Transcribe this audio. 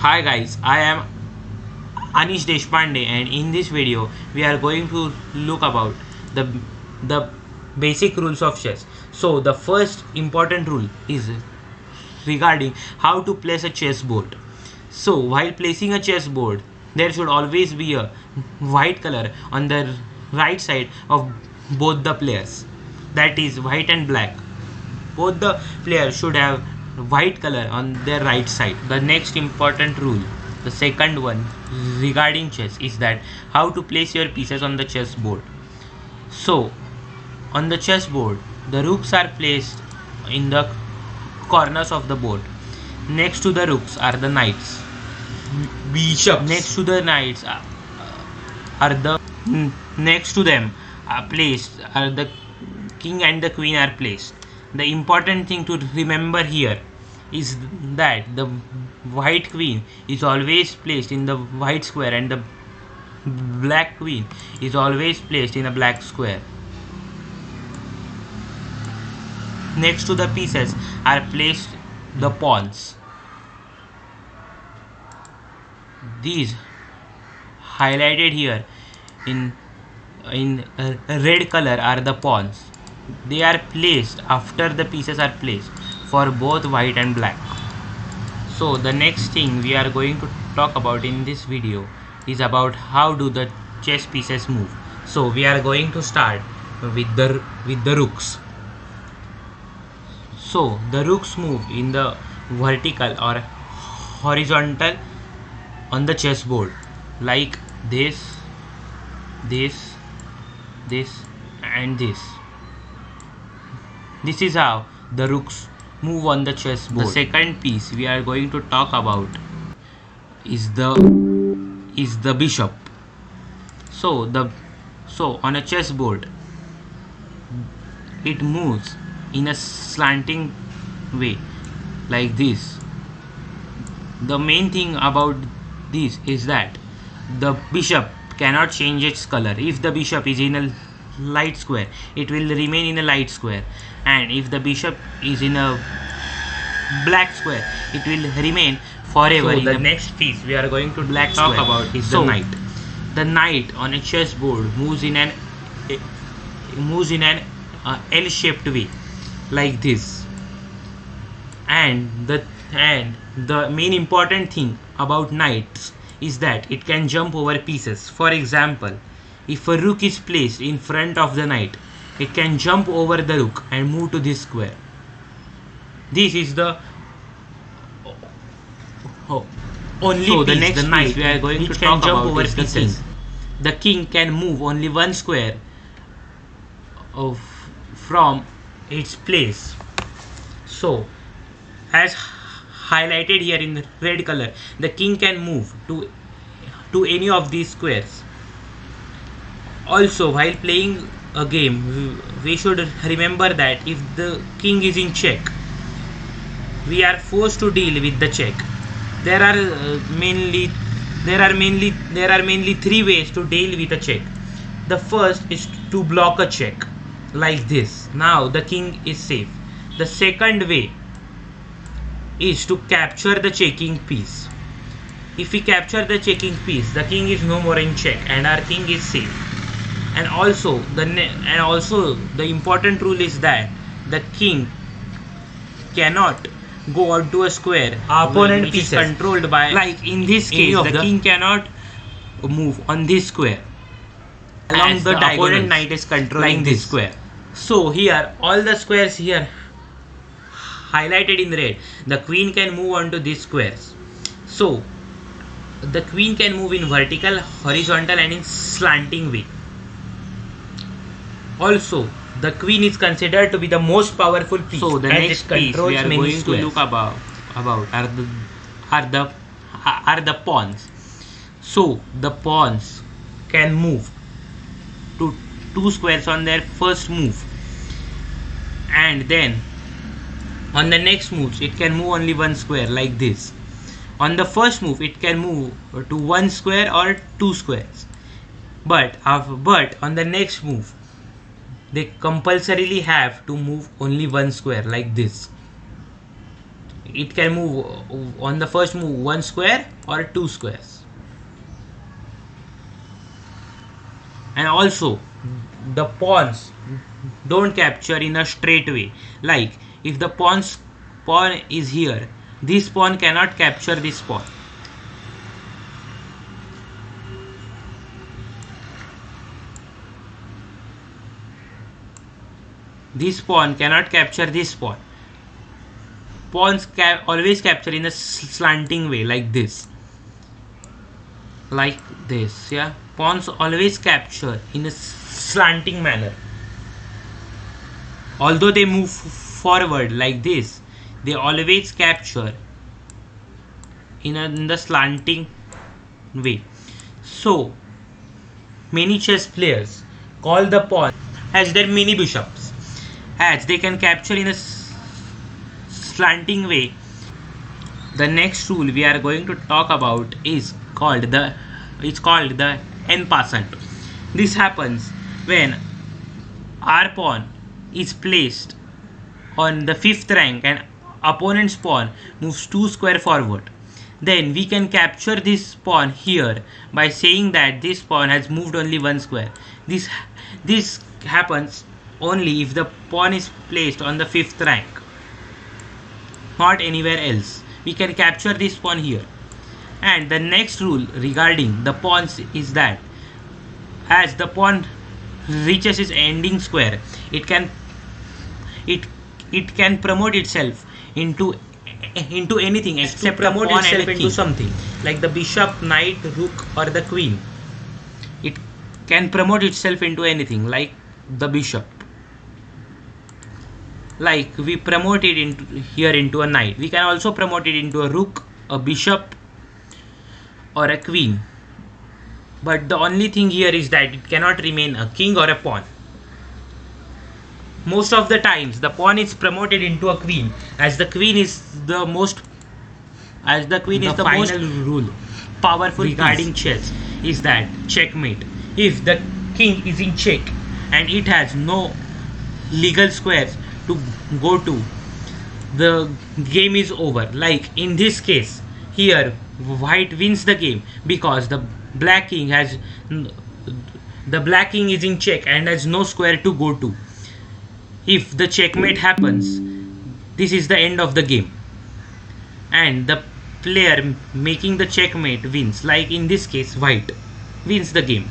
Hi guys, I am Anish Deshpande, and in this video we are going to look about the the basic rules of chess. So the first important rule is regarding how to place a chessboard. So while placing a chessboard, there should always be a white color on the right side of both the players. That is white and black. Both the players should have white color on their right side. The next important rule, the second one regarding chess, is that how to place your pieces on the chessboard. So on the chessboard, the rooks are placed in the corners of the board. Next to the rooks are the knights. Bishops. Next to the knights are the next to them are placed are the king and the queen are placed. The important thing to remember here is that the white queen is always placed in the white square and the black queen is always placed in a black square. Next to the pieces are placed the pawns. These highlighted here in red color are the pawns. They are placed after the pieces are placed for both white and black. So the next thing we are going to talk about in this video is about how do the chess pieces move. So we are going to start with the rooks. So the rooks move in the vertical or horizontal on the chessboard, like this, and this. This is how the rooks move on the chessboard. The second piece we are going to talk about is the bishop. So on a chessboard, it moves in a slanting way, like this. The main thing about this is that the bishop cannot change its color. If the bishop is in a light square, it will remain in a light square, and if the bishop is in a black square, it will remain forever. So the next piece we are going to talk about is the knight. The knight on a chessboard moves in an L-shaped way, like this. And the main important thing about knights is that it can jump over pieces. For example, if a rook is placed in front of the knight, it can jump over the rook and move to this square. This is the only piece. The next piece we are going to talk about over is the king. The king can move only one square from its place. So as highlighted here in red color, the king can move to any of these squares. Also, while playing a game, we should remember that if the king is in check, we are forced to deal with the check. There are mainly three ways to deal with a check. The first is to block a check, like this. Now the king is safe. The second way is to capture the checking piece. If we capture the checking piece, the king is no more in check and our king is safe. And also the important rule is that the king cannot go onto a square opponent piece is controlled by, like in this case the king cannot move on this square along the opponent knight is controlling this square. So here all the squares here highlighted in red, the queen can move onto these squares. So the queen can move in vertical, horizontal, and in slanting way. Also, the queen is considered to be the most powerful piece. So the next piece we are going to look about are the pawns. So the pawns can move to two squares on their first move, and then on the next moves it can move only one square, like this. On the first move it can move to one square or two squares, but on the next move they compulsorily have to move only one square, like this. it can move on the first move 1 square or 2 squares. And also the pawns don't capture in a straight way. Like if the pawn is here, this pawn cannot capture this pawn. This pawn cannot capture this pawn. Pawns always capture in a slanting way, like this. Like this, yeah. Pawns always capture in a slanting manner. Although they move forward like this, they always capture in the slanting way. So many chess players call the pawn as their mini bishops, as they can capture in a slanting way. The next rule we are going to talk about is called the en passant. This happens when our pawn is placed on the 5th rank and opponent's pawn moves 2 square forward. Then we can capture this pawn here by saying that this pawn has moved only 1 square. This happens only if the pawn is placed on the 5th rank, not anywhere else. We can capture this pawn here. And the next rule regarding the pawns is that as the pawn reaches its ending square, it can promote itself into anything except promote itself into something like the bishop, knight, rook, or the queen. It can promote itself into anything like the bishop. Like we promote it into a knight. We can also promote it into a rook, a bishop, or a queen. But the only thing here is that it cannot remain a king or a pawn. Most of the times the pawn is promoted into a queen, as the queen is the most final rule powerful regarding chess is that checkmate. If the king is in check and it has no legal squares to go to, the game is over. Like in this case here, white wins the game because the black king is in check and has no square to go to. If the checkmate happens, this is the end of the game and the player making the checkmate wins. Like in this case, white wins the game.